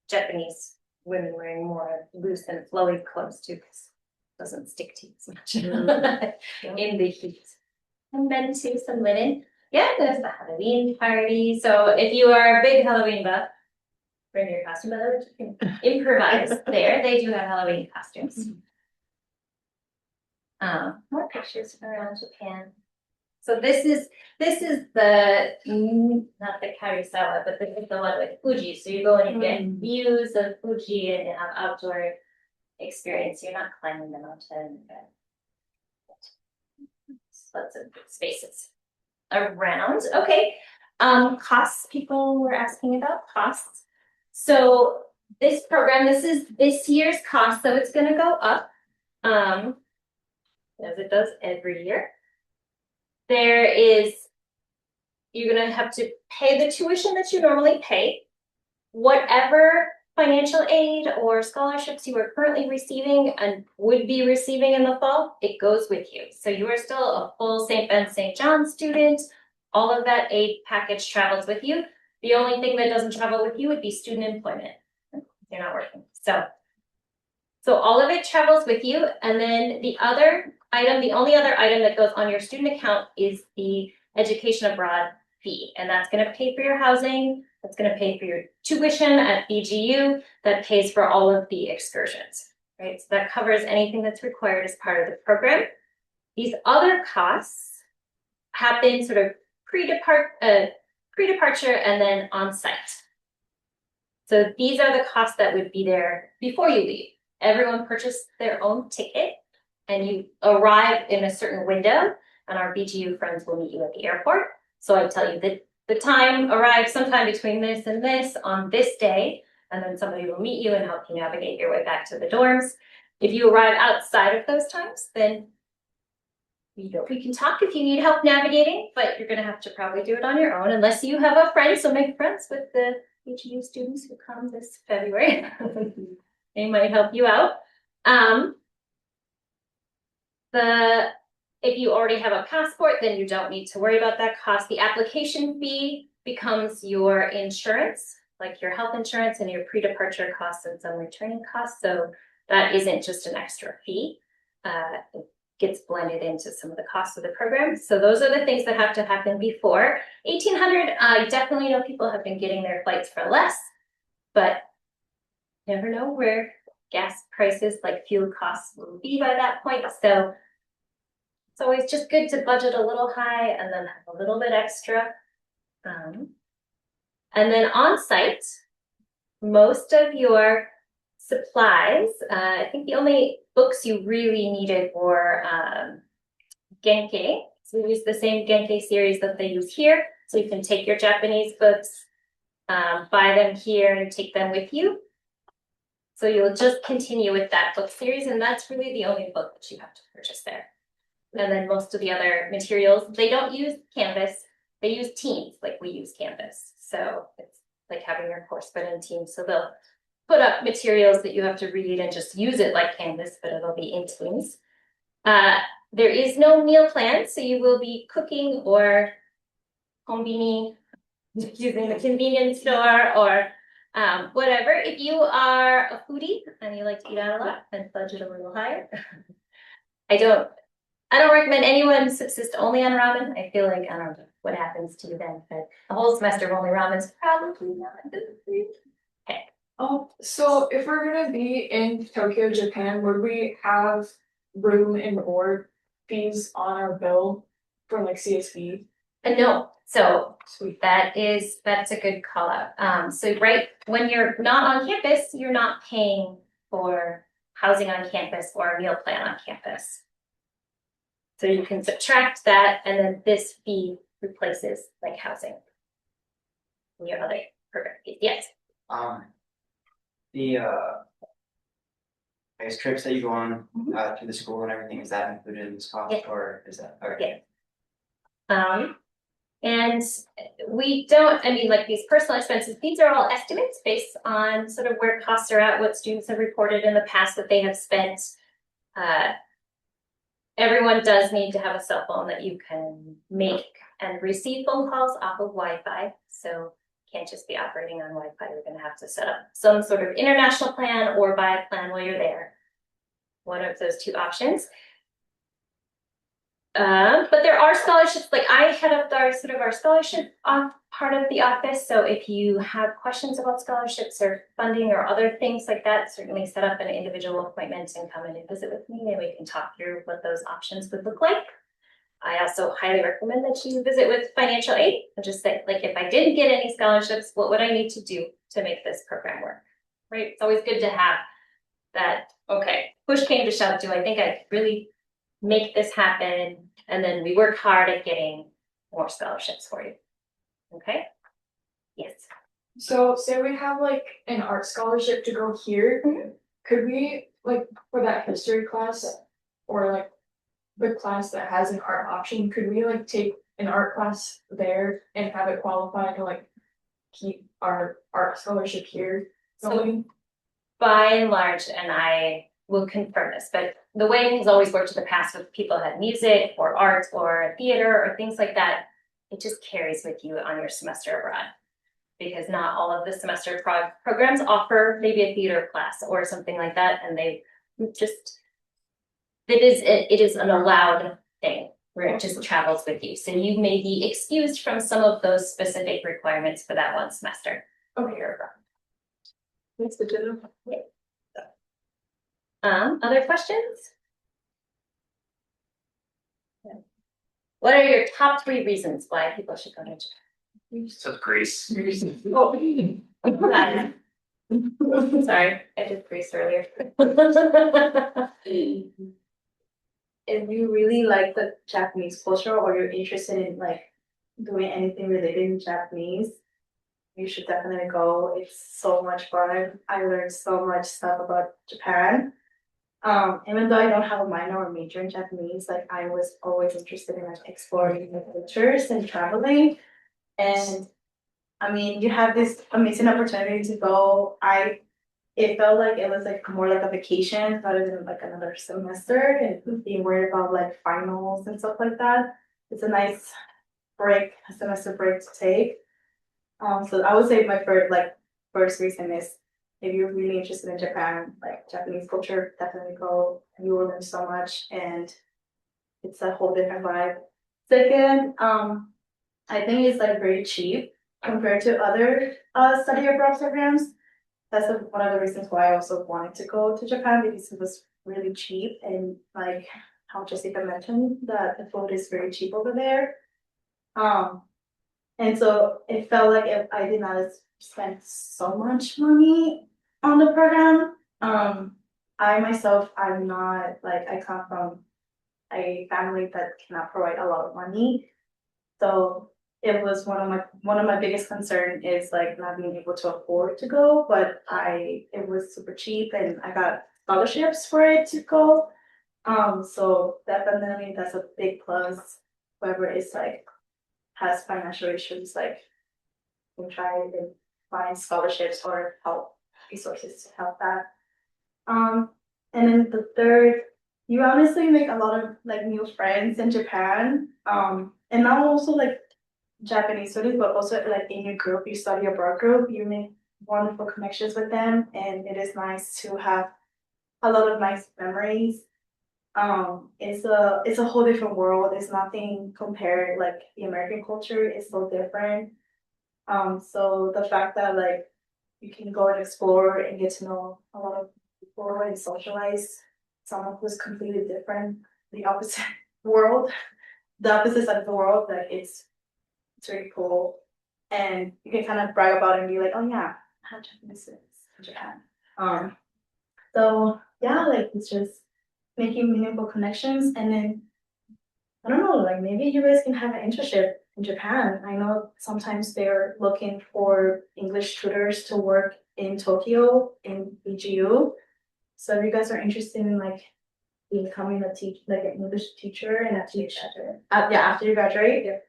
Japanese women wearing more loose and flowy clothes too, because it doesn't stick to you as much in the heat. And then too, some linen. Yeah, there's the Halloween party. So if you are a big Halloween buff, bring your costume. Otherwise, you can improvise there. They do have Halloween costumes. More pictures around Japan. So this is the not the Karisawa, but this is the one with Fuji. So you go and you get views of Fuji and have outdoor experience. You're not climbing the mountain, but lots of spaces around. Okay. Costs. People were asking about costs. So this program, this is this year's cost, so it's going to go up. As it does every year. You're going to have to pay the tuition that you normally pay. Whatever financial aid or scholarships you are currently receiving and would be receiving in the fall, it goes with you. So you are still a full St. Ben St. John student. All of that aid package travels with you. The only thing that doesn't travel with you would be student employment. You're not working. So all of it travels with you. And then the only other item that goes on your student account is the education abroad fee. And that's going to pay for your housing. That's going to pay for your tuition at BGU. That pays for all of the excursions, right? So that covers anything that's required as part of the program. These other costs happen sort of pre-departure and then on site. So these are the costs that would be there before you leave. Everyone purchased their own ticket and you arrive in a certain window and our BGU friends will meet you at the airport. So I tell you that the time arrives sometime between this and this on this day, and then somebody will meet you and help you navigate your way back to the dorms. If you arrive outside of those times, then we can talk if you need help navigating, but you're gonna have to probably do it on your own unless you have a friend. So make friends with the BGU students who come this February. They might help you out. If you already have a passport, then you don't need to worry about that cost. The application fee becomes your insurance, like your health insurance and your pre-departure costs and some returning costs. So that isn't just an extra fee. It gets blended into some of the costs of the program. So those are the things that have to happen before. 1,800, I definitely know people have been getting their flights for less, but never know where gas prices, like fuel costs, will be by that point. So it's always just good to budget a little high and then have a little bit extra. And then on site, most of your supplies, I think the only books you really needed were Genki. So we use the same Genki series that they use here. So you can take your Japanese books, buy them here and take them with you. So you'll just continue with that book series, and that's really the only book that you have to purchase there. And then most of the other materials, they don't use Canvas, they use Teams, like we use Canvas. So it's like having your course but in Teams. So they'll put up materials that you have to read and just use it like Canvas, but it'll be in Teams. There is no meal plan, so you will be cooking or combini, using the convenience store or whatever. If you are a foodie and you like to eat out a lot, then budget a little higher. I don't recommend anyone subsist only on ramen. I feel like I don't know what happens to you then, but a whole semester of only ramen is probably not good for you. Okay. So if we're gonna be in Tokyo, Japan, would we have room and board fees on our bill for like CSV? No, so that's a good call out. So right when you're not on campus, you're not paying for housing on campus or a meal plan on campus. So you can subtract that, and then this fee replaces like housing. And your other program fees, yes. The I guess trips that you go on to the school and everything, is that included in this cost? Yeah. Or is that okay? Yeah. And we don't, I mean, like these personal expenses, these are all estimates based on sort of where costs are at, what students have reported in the past that they have spent. Everyone does need to have a cell phone that you can make and receive phone calls off of Wi-Fi. So can't just be operating on Wi-Fi. You're going to have to set up some sort of international plan or buy a plan while you're there. One of those two options. But there are scholarships, like I head up our sort of our scholarship part of the office. So if you have questions about scholarships or funding or other things like that, certainly set up an individual appointment and come in and visit with me, and we can talk through what those options would look like. I also highly recommend that you visit with financial aid and just say, like, if I didn't get any scholarships, what would I need to do to make this program work? Right? It's always good to have that, okay, push came to shove, do I think I could really make this happen? And then we work hard at getting more scholarships for you. Okay? Yes. So say we have like an art scholarship to go here, could we like for that history class or like the class that has an art option, could we like take an art class there and have it qualify to like keep our art scholarship here going? So by and large, and I will confirm this, but the way it has always worked in the past with people who had music or art or theater or things like that, it just carries with you on your semester abroad. Because not all of the semester programs offer maybe a theater class or something like that, and they just, it is an allowed thing where it just travels with you. So you may be excused from some of those specific requirements for that one semester. Okay. You're abroad. That's the general. Other questions? What are your top 3 reasons why people should go to Japan? So Greece. Sorry, I did Greece earlier. If you really like the Japanese culture or you're interested in like doing anything related in Japanese, you should definitely go. It's so much fun. I learned so much stuff about Japan. Even though I don't have a minor or major in Japanese, like I was always interested in like exploring the cultures and traveling. And I mean, you have this amazing opportunity to go. It felt like it was like more like a vacation rather than like another semester and being worried about like finals and stuff like that. It's a nice break, a semester break to take. So I would say my first reason is if you're really interested in Japan, like Japanese culture, definitely go. You will learn so much and it's a whole different vibe. Second, I think it's like very cheap compared to other study abroad programs. That's one of the reasons why I also wanted to go to Japan, because it was really cheap and like how Jessica mentioned that the food is very cheap over there. And so it felt like if I did not spend so much money on the program. I myself, I'm not like, I come from a family that cannot provide a lot of money. So it was one of my biggest concern is like not being able to afford to go, but it was super cheap and I got scholarships for it to go. So definitely that's a big plus. Whoever is like has financial issues, like can try and find scholarships or help resources to help that. And then the third, you honestly make a lot of like new friends in Japan. And not also like Japanese students, but also like in your group, you study abroad group, you make wonderful connections with them, and it is nice to have a lot of nice memories. It's a whole different world. It's nothing compared like the American culture is so different. So the fact that like you can go and explore and get to know a lot of people and socialize someone who's completely different, the opposite world, the opposite side of the world, like it's really cool. And you can kind of brag about it and be like, oh yeah, I have Japanese students in Japan. So yeah, like it's just making meaningful connections, and then I don't know, like maybe you guys can have an internship in Japan. I know sometimes they're looking for English tutors to work in Tokyo in BGU. So if you guys are interested in like becoming like an English teacher and after you graduate,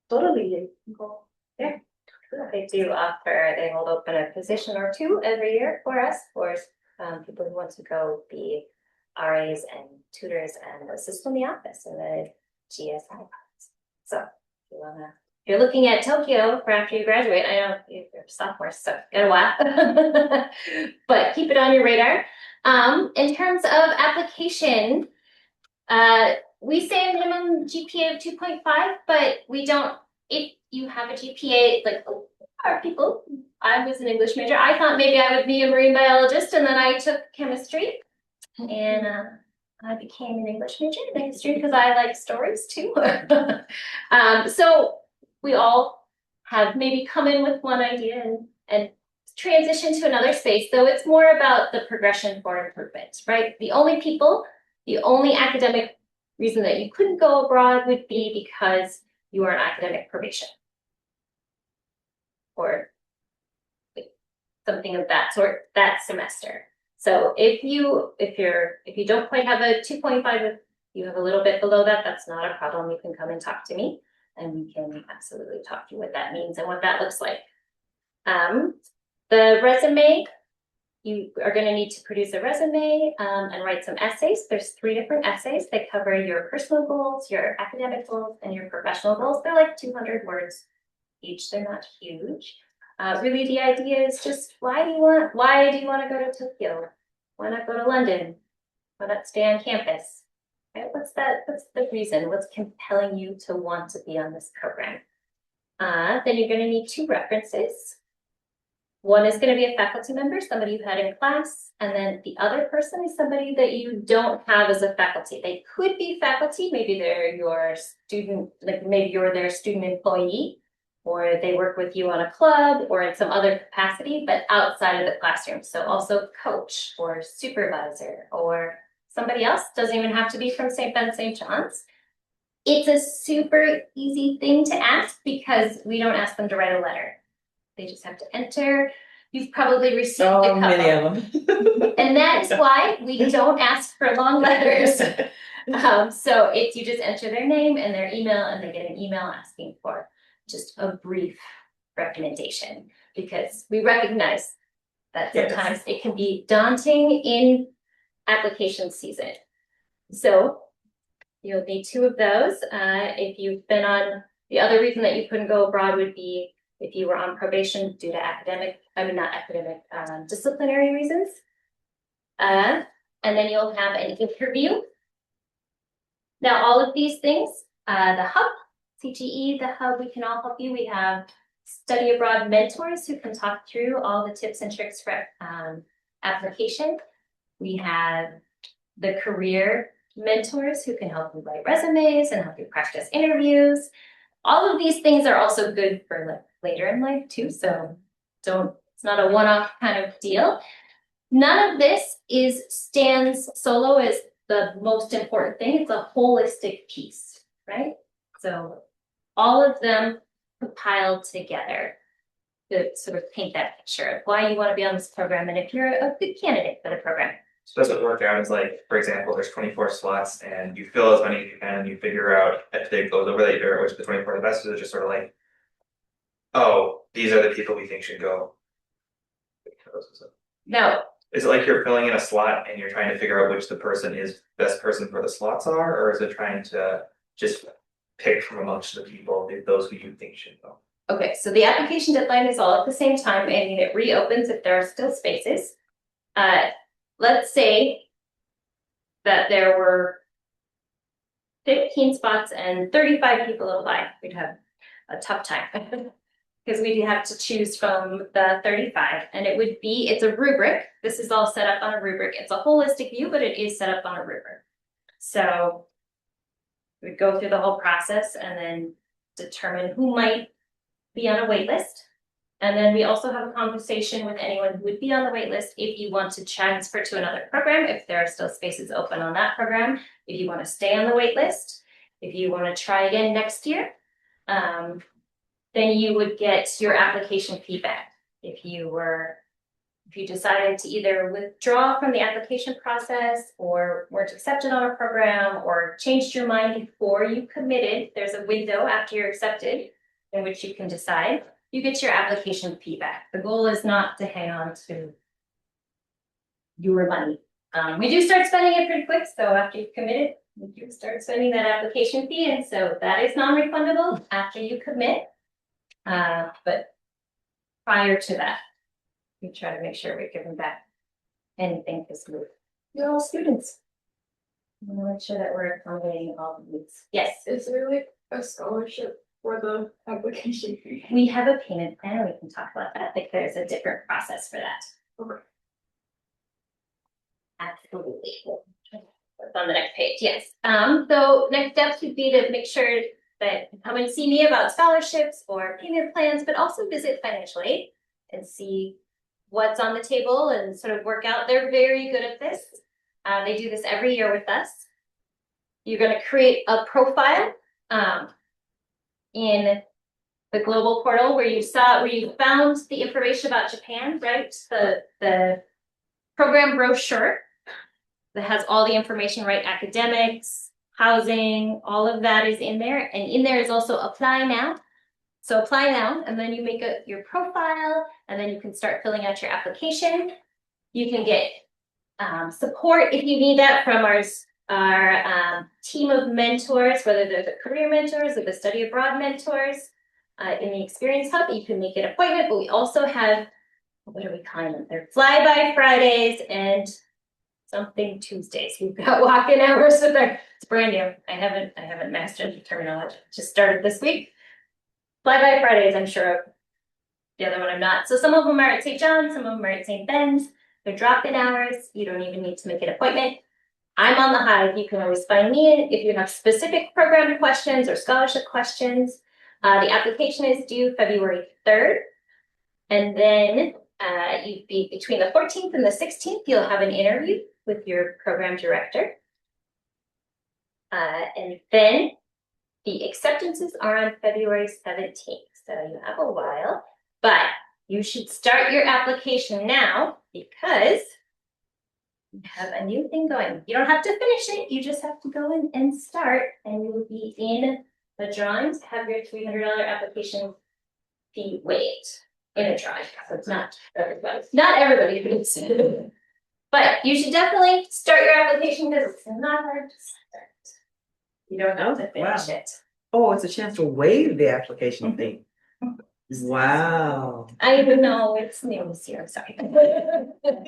totally you can go. They do offer, they hold open a position or two every year for us, for people who want to go be RAs and tutors and assist in the office in the GSI. So if you're looking at Tokyo for after you graduate, I know you're sophomores, so got a while, but keep it on your radar. In terms of application, we say a minimum GPA of 2.5, but we don't, if you have a GPA, like our people, I was an English major. I thought maybe I would be a marine biologist, and then I took chemistry, and I became an English major in history because I like stories too. So we all have maybe come in with one idea and transition to another space. So it's more about the progression for improvement, right? The only academic reason that you couldn't go abroad would be because you are on academic probation or something of that sort that semester. So if you don't quite have a 2.5, if you have a little bit below that, that's not a problem. You can come and talk to me, and we can absolutely talk to you what that means and what that looks like. The resume, you are going to need to produce a resume and write some essays. There's 3 different essays that cover your personal goals, your academic goals, and your professional goals. They're like 200 words each. They're not huge. Really, the idea is just why do you want to go to Tokyo? Why not go to London? Why not stay on campus? Right? What's the reason? What's compelling you to want to be on this program? Then you're going to need 2 references. One is going to be a faculty member, somebody you had in class, and then the other person is somebody that you don't have as a faculty. They could be faculty, maybe they're your student, like maybe you're their student employee, or they work with you on a club or in some other capacity, but outside of the classroom. So also coach or supervisor or somebody else, doesn't even have to be from St. Ben, St. John's. It's a super easy thing to ask because we don't ask them to write a letter. They just have to enter. You've probably received a couple. Many of them. And that is why we don't ask for long letters. So it's you just enter their name and their email, and they get an email asking for just a brief recommendation, because we recognize that sometimes it can be daunting in application season. So you'll need 2 of those. If you've been on, the other reason that you couldn't go abroad would be if you were on probation due to disciplinary reasons. And then you'll have an interview. Now, all of these things, the hub, CGE, the hub, we can all help you. We have study abroad mentors who can talk through all the tips and tricks for application. We have the career mentors who can help you write resumes and help you practice interviews. All of these things are also good for later in life too. So it's not a one-off kind of deal. None of this stands solo as the most important thing. It's a holistic piece, right? So all of them compiled together to sort of paint that picture of why you want to be on this program and if you're a good candidate for the program. So that's what worked out is like, for example, there's 24 slots and you fill as many as you can and you figure out if they goes over that year, which the 24 the best, is just sort of like, oh, these are the people we think should go. No, Is it like you're filling in a slot and you're trying to figure out which the person is best person for the slots are, or is it trying to just pick from amongst the people, those who you think should go? okay, so the application deadline is all at the same time and it reopens if there are still spaces. Let's say that there were 15 spots and 35 people applied. We'd have a tough time because we'd have to choose from the 35 and it's a rubric. This is all set up on a rubric. It's a holistic view, but it is set up on a rubric. So we'd go through the whole process and then determine who might be on a wait list. And then we also have a conversation with anyone who would be on the wait list if you want to transfer to another program, if there are still spaces open on that program, if you want to stay on the wait list, if you want to try again next year, then you would get your application feedback. If you decided to either withdraw from the application process or weren't accepted on a program or changed your mind before you committed, there's a window after you're accepted in which you can decide. You get your application feedback. The goal is not to hang on to your money. We do start spending it pretty quick, so after you've committed, you do start spending that application fee, and so that is non-refundable after you commit. But prior to that, we try to make sure we're giving back anything because we're all students. We want to make sure that we're accommodating all the needs. Yes. Is there like a scholarship for the application fee? We have a payment plan, we can talk about that, like there's a different process for that. Okay. Absolutely. It's on the next page, yes. So next steps would be to make sure that you come and see me about scholarships or payment plans, but also visit financial aid and see what's on the table and sort of work out. They're very good at this. They do this every year with us. You're going to create a profile in the global portal where you found the information about Japan, right? The program brochure that has all the information, right? Academics, housing, all of that is in there. And in there is also apply now. So apply now, and then you make your profile, and then you can start filling out your application. You can get support if you need that from our team of mentors, whether they're the career mentors or the study abroad mentors in the Experience Hub. You can make an appointment, but we also have, what are we calling them? They're flyby Fridays and something Tuesdays. We've got walk-in hours with it's brand new. I haven't mastered the terminology. Just started this week. Flyby Fridays, I'm sure of. The other one I'm not. So some of them are at St. John's, some of them are at St. Ben's. They're drop-in hours. You don't even need to make an appointment. I'm on the Hive. You can always find me if you have specific program questions or scholarship questions. The application is due February 3rd. And then you'd be between the 14th and the 16th, you'll have an interview with your program director. And then the acceptances are on February 17th. So you have a while, but you should start your application now because we have a new thing going. You don't have to finish it. You just have to go in and start, and you will be in the drawing to have your $300 application fee waived in a drawing. So it's not everybody. Not everybody needs it. But you should definitely start your application because it's not hard to start. You don't have to finish it. Oh, it's a chance to waive the application fee. Wow. I even know it's new this year. I'm sorry.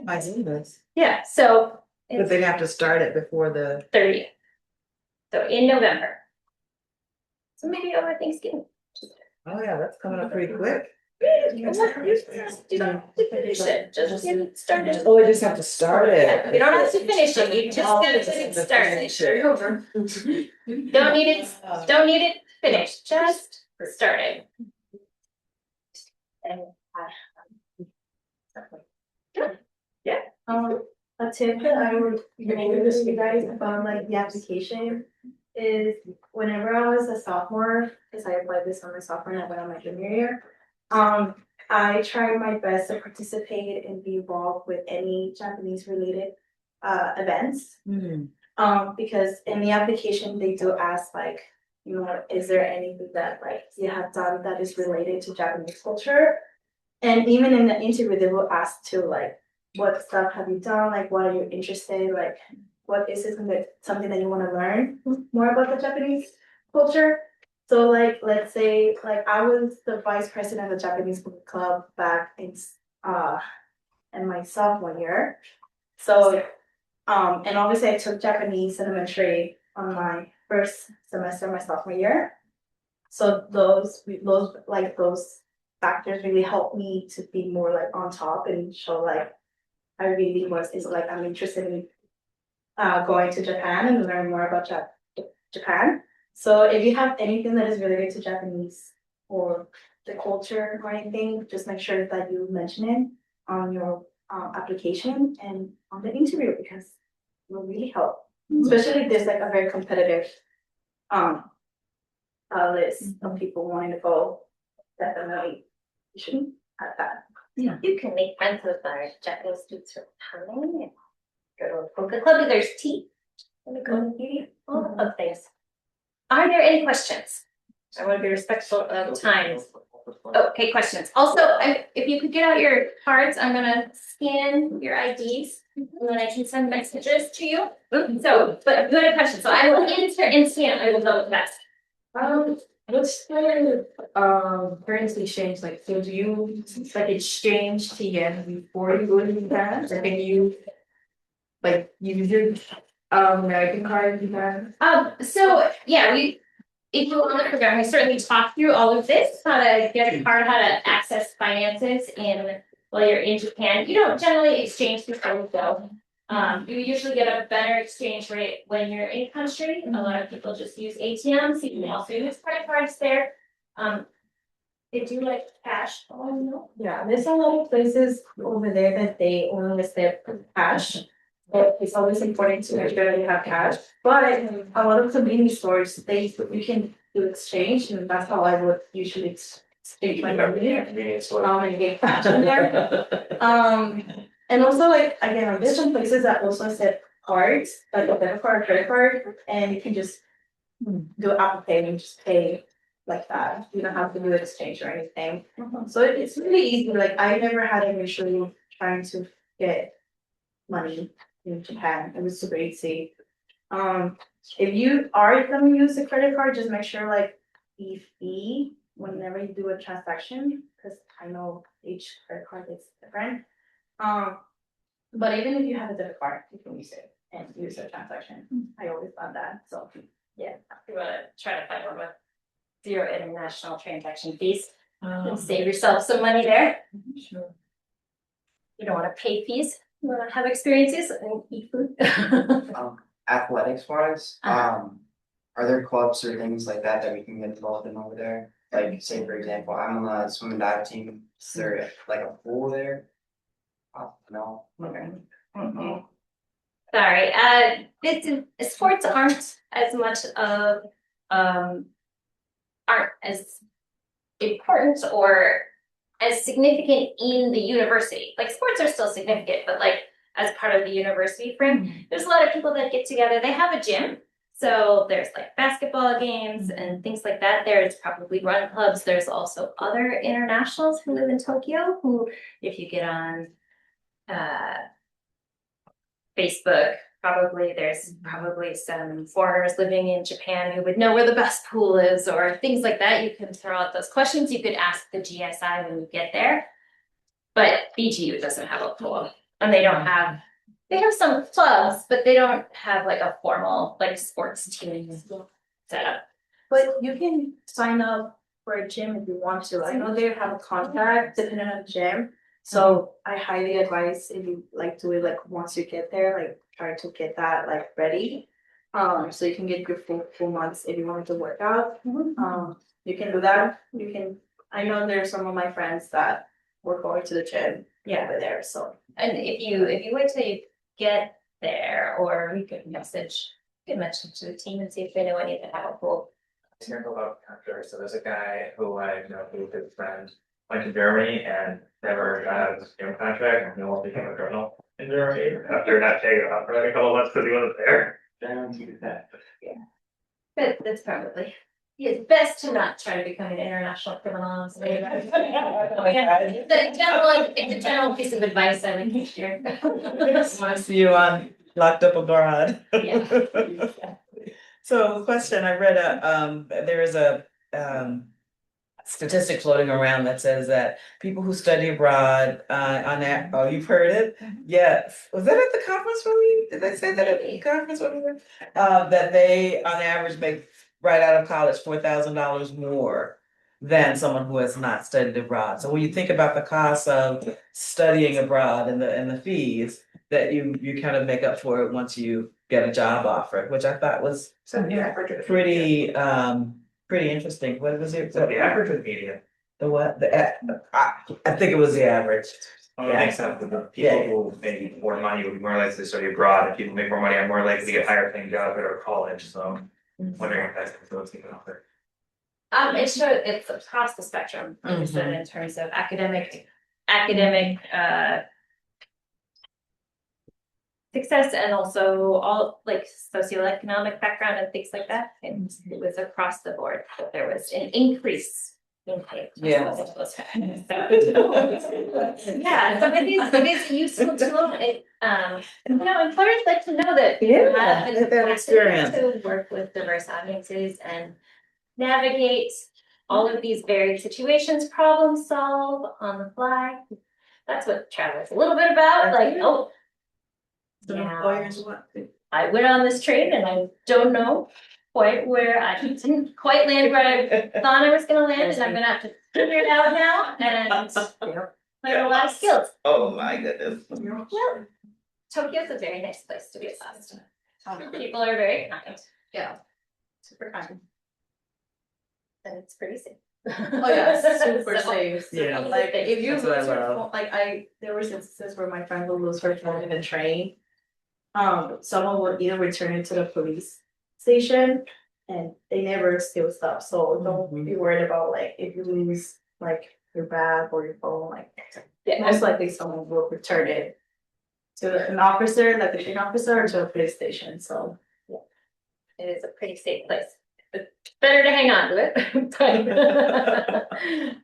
My goodness. Yeah, so But they'd have to start it before the 30th. So in November. So maybe over Thanksgiving. oh yeah, that's coming up pretty quick. You don't have to finish it. Just get started. Oh, I just have to start it. You don't have to finish it. You just gotta get started. Don't need it finished. Just start it. A tip that I would give you guys about like the application is whenever I was a sophomore, because I applied this on my sophomore and I went on my junior year, I tried my best to participate and be involved with any Japanese related events. Because in the application they do ask like, you know, is there anything that like you have done that is related to Japanese culture? And even in the interview, they will ask too, like, what stuff have you done? Like, what are you interested in? Like, what is it something that you want to learn more about the Japanese culture? So, like, let's say, like, I was the vice president of the Japanese book club back in my sophomore year. So, and obviously, I took Japanese elementary on my first semester, my sophomore year. So those factors really helped me to be more like on top and show like I really is like I'm interested in going to Japan and learn more about Japan. So if you have anything that is related to Japanese or the culture or anything, just make sure that you mention it on your application and on the interview because it will really help. Especially if there's like a very competitive list of people wanting to go. Definitely, you should have that. Yeah. You can make friends with our Japanese students from coming and go to a polka club. There's tea. Go to beauty, all of things. Are there any questions? I want to be respectful of time. Okay, questions. Also, if you could get out your cards, I'm gonna scan your IDs and then I can send messages to you. So, but if you have a question, so I will answer and scan. I will go with that. What's the currency exchange like? So do you like exchange to yen before you go to Japan, or can you like use your American card in Japan? So yeah, if you want the program, I certainly talk through all of this, how to get a card, how to access finances while you're in Japan. You don't generally exchange before you go. You usually get a better exchange rate when you're in country. A lot of people just use ATMs. You can also use credit cards there. They do like cash. Oh no. Yeah, there's a lot of places over there that they only accept cash. But it's always important to make sure that you have cash. But a lot of convenience stores, you can do exchange, and that's how I would usually exchange my money. And get cash in there. And also like again, there's some places that also accept cards, like a debit card, credit card, and you can just do Apple Pay and just pay like that. You don't have to do exchange or anything. So it's really easy. Like I never had an issue trying to get money in Japan. It was super easy. If you are gonna use a credit card, just make sure like the fee whenever you do a transaction, because I know each credit card is different. But even if you have a debit card, you can use it and use a transaction. I always done that. So Yeah, you want to try to find one with 0 international transaction fees and save yourself some money there. Sure. You don't want to pay fees. You want to have experiences and eat food. Athletics wise, Uh-huh. are there clubs or things like that that we can get involved in over there? Like say for example, I'm on the swim and dive team. Is there like a pool there? No. Okay. Sorry, sports aren't as much of aren't as important or as significant in the university. Like sports are still significant, but like as part of the university frame, there's a lot of people that get together. They have a gym. So there's like basketball games and things like that. There's probably run clubs. There's also other internationals who live in Tokyo who, if you get on Facebook, there's probably some foreigners living in Japan who would know where the best pool is or things like that. You can throw out those questions. You could ask the GSI when you get there. But BGU doesn't have a pool. And they have some clubs, but they don't have like a formal like sports team set up. but you can sign up for a gym if you want to. I know they have a contract depending on the gym. So I highly advise if you like do it like once you get there, like try to get that like ready. So you can get your full months if you want to work out. You can do that. I know there's some of my friends that were going to the gym over there. So And if you wait till you get there, or we could message could mention to the team and see if they know any that have a pool. Circle about contractor. So there's a guy who I know who's a good friend, went to Germany and never got a gym contract, and almost became a colonel in Germany after not taking off for like a couple months because he wasn't there. Damn, he did that. But that's probably, it's best to not try to become an international criminal. So, it's a general piece of advice I would give you. Just want to see you on locked up abroad. Yeah. So question, I read there is a statistic floating around that says that people who study abroad on that, oh, you've heard it? Yes. Was that at the conference when did they say that at the conference when we were? That they on average make right out of college $4,000 more than someone who has not studied abroad. So when you think about the cost of studying abroad and the fees, that you kind of make up for it once you get a job offer, which I thought was pretty interesting. What was it? So the average was median. The what? I think it was the average. It makes sense that the people who make more money would be more likely to study abroad, and people who make more money are more likely to get higher paying jobs or go to college, so wondering if that's influencing it out there. It's across the spectrum, understood in terms of academic success and also all like socioeconomic background and things like that. And it was across the board that there was an increase in pay. Yeah. So, yeah, so it is a useful tool. It employers like to know that people have the that experience capacity to work with diverse audiences and navigate all of these varied situations, problem solve on the fly. That's what travel is a little bit about. So employers want to. I went on this train and I don't know quite where I didn't quite land where I thought I was gonna land, and I'm gonna have to figure it out now and learn a lot of skills. Oh my goodness. Well, Tokyo's a very nice place to be a host. People are very kind. Yeah. Super kind. And it's pretty safe. Oh yeah, super So, safe. Yeah. Like if you That's what I lose your love. phone, there were instances where my friend would lose her phone in the train. Someone would either return it to the police station and they never steal stuff. So don't be worried about like if you lose like your bag or your phone, most likely someone will return it to an officer, like a train officer, or to a police station. So it is a pretty safe place. It's better to hang on to it. But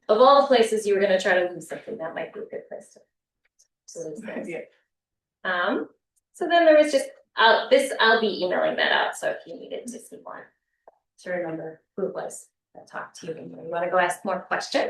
of all the places you were gonna try to lose something, that might be a good place to lose things. So then there was just I'll be emailing that out. So if you needed to see one to remember who it was that talked to you and you want to go ask more questions.